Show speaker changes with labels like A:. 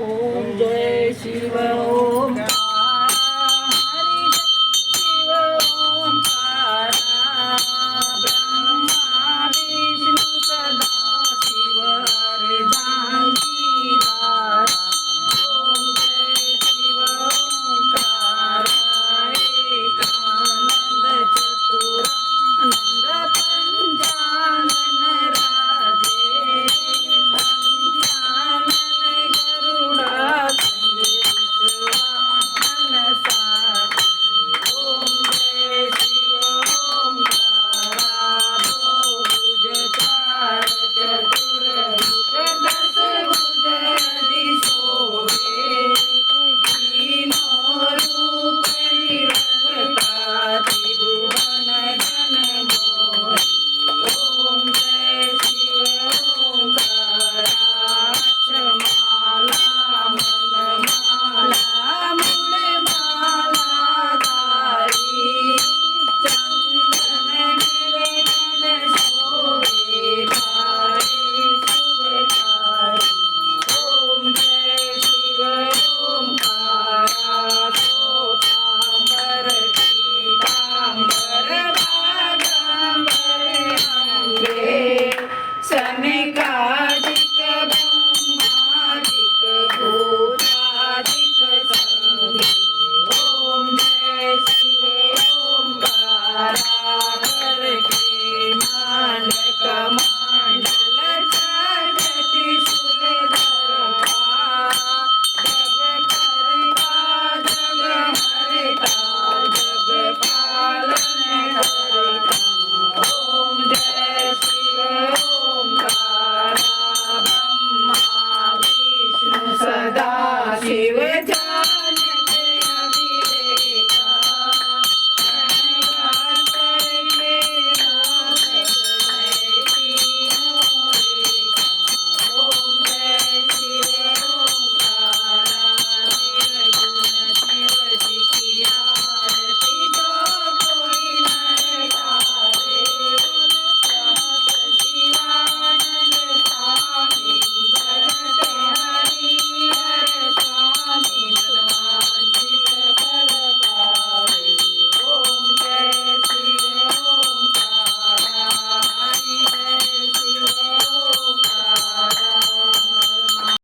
A: ओम जय शिव ओंकार हरी शिव ओंकारा ब्रह्मा विष्णु सदा शिव अर्धांगीदारा ओम जय शिव ओंकारा एकानंद चतुरानंद पंचानन राजे पंचानन गरुडासन विश्वासन साजे ओम जय शिव ओंकारा भुज चार चतुर्भुज दस भुज दिशोरे तीनों रूप निरखता त्रिभुवन जन मोहे ओम जय शिव ओंकारा अक्षमाला मनमाला मूलमाला धारी चंदन गिरधर शोभे धारे शुभकारी ओम जय शिव ओंकारा सोतांबर पीतांबर बागांबर अंगे सनकादिक ब्रह्मादिक भूतादिक संगे ओम जय शिव ओंकारा धर के मांडक मंडल जगति सुलधरता जग करता जग हरता जग पालन करता ओम जय शिव ओंकारा ब्रह्मा विष्णु सदा शिव